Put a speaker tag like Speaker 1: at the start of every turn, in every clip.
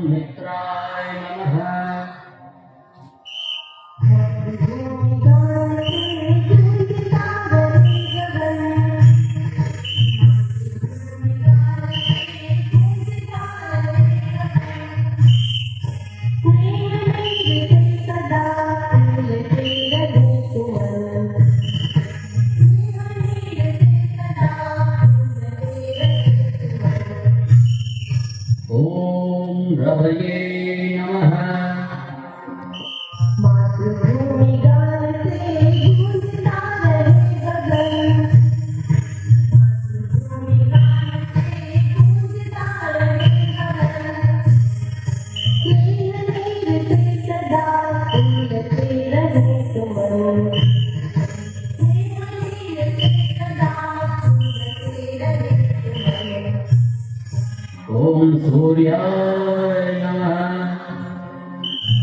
Speaker 1: मित्राय नमः। ओम रवये नमः।
Speaker 2: मातृभूमि गान से गूंजता रहे गगन, मातृभूमि गान से गूंजता रहे गगन, स्नेह नीर से सदा फूलते रहे सुमन, स्नेह नीर से सदा फूलते रहे सुमन।
Speaker 1: ओम सूर्याय नमः।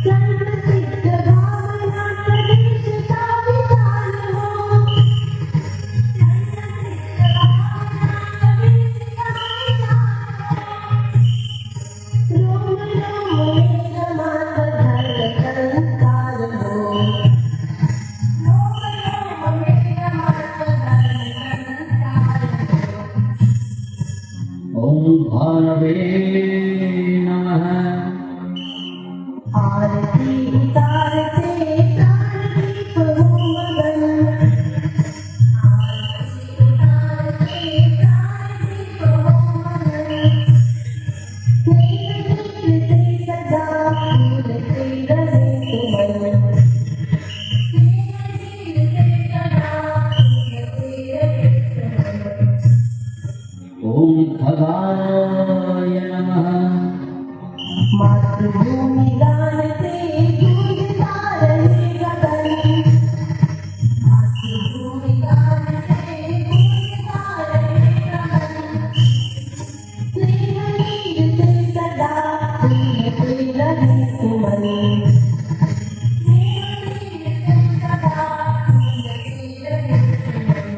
Speaker 2: सर्वसिद्ध भावना प्रदेश का विशाल हो, सर्वसिद्ध भावना प्रदेश का विशाल हो, रोम रोम में समात धर्म संस्कार हो, रोम रोम में समात धर्म संस्कार हो।
Speaker 1: ओम भानवे नमः।
Speaker 2: आरती उतारते प्राणदीप हो मगन, आरती उतारते प्राणदीप हो मगन, स्नेह नीर से सदा फूलते रहे सुमन, स्नेह नीर से सदा फूलते रहे सुमन।
Speaker 1: ओम खगाय नमः।
Speaker 2: मातृभूमि गान से गूंजता रहे गगन, मातृभूमि गान से गूंजता रहे गगन, स्नेह नीर से सदा फूलते रहे सुमन, स्नेह नीर से सदा फूलते रहे सुमन।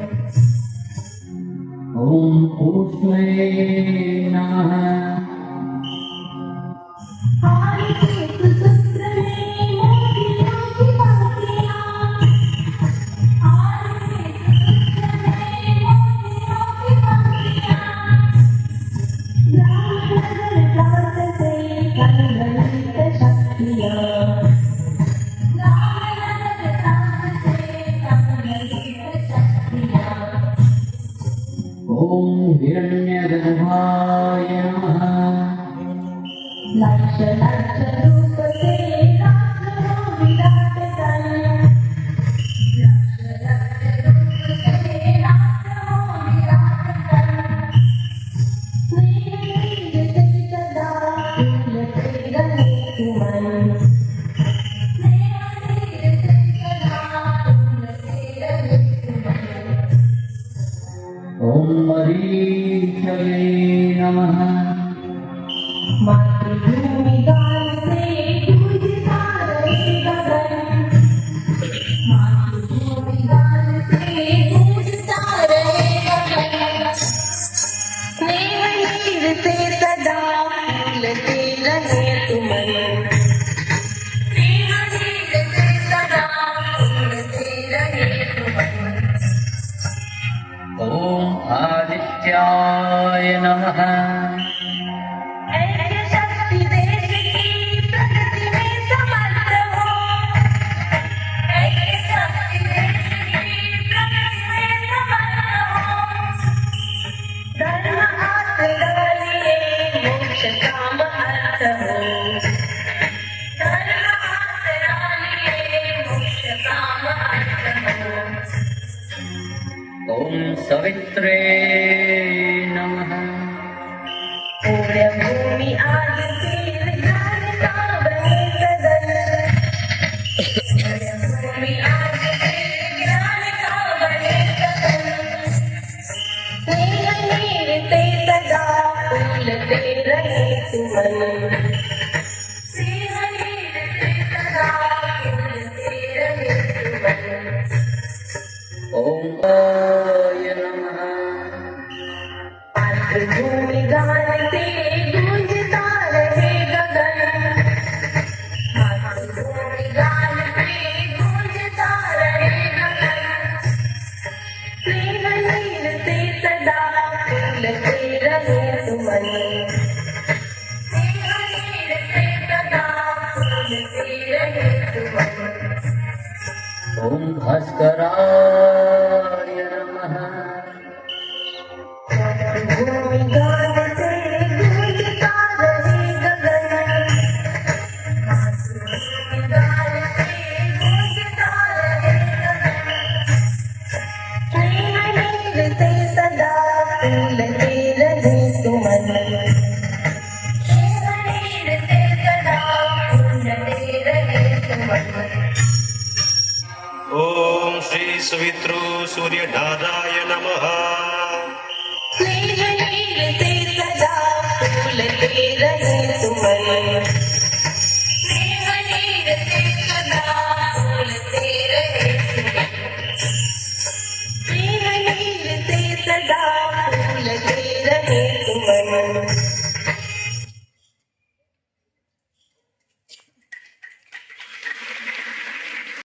Speaker 1: ओम ऊष्मे नमः।
Speaker 2: हाय श्वेत सूत्र में मोतियों की पंक्तियाँ, हाय श्वेत सूत्र में मोतियों की पंक्तियाँ, रामनगर प्रांत से संगठित शक्तियाँ, रामनगर प्रांत से संगठित शक्तियाँ।
Speaker 1: ओम हिरण्यगर्भाय नमः।
Speaker 2: लक्ष लक्ष रूप से राष्ट्र विराट तन, लक्ष लक्ष रूप से राष्ट्र विराट तन, स्नेह नीर से सदा फूलते रहे सुमन, स्नेह नीर से सदा फूलते रहे सुमन।
Speaker 1: ओम मरीचये नमः।
Speaker 2: मातृभूमि गान से गूंजता रहे गगन, मातृभूमि गान से गूंजता रहे गगन, स्नेह नीर से सदा फूलते रहे सुमन, स्नेह नीर से सदा फूलते रहे सुमन।
Speaker 1: ओम आदित्याय नमः।
Speaker 2: ऐक्य शक्ति देश की प्रगति में समर्थ हो, ऐक्य शक्ति देश की प्रगति में समर्थ हो, धर्म आत्मा लिए मोक्ष काम अर्थ हो, धर्म आत्मा लिए मोक्ष काम अर्थ हो।
Speaker 1: ओम सवित्रे नमः।
Speaker 2: पूर्ण भूमि आदि से विज्ञान का बने सदन, पूर्ण भूमि आदि से विज्ञान का बने सदन, स्नेह नीर से सदा फूलते रहे सुमन, स्नेह नीर से सदा फूलते रहे सुमन।
Speaker 1: ओम आय नमः।
Speaker 2: मातृभूमि गान से गूंजता फूलते रहे सुमन स्नेह से सदा फूलते रहे सुमन
Speaker 1: ॐ भास्कराय नमः
Speaker 2: भूमिगान से गूंजता रहे गगन भूमिगान से गूंजता रहे गगन स्नेह से सदा फूलते रहे सुमन स्नेह से सदा फूलते रहे सुमन
Speaker 3: ओम श्री सवितृ सूर्यनाराय नमः
Speaker 2: स्नेह